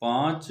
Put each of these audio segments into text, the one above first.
5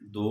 2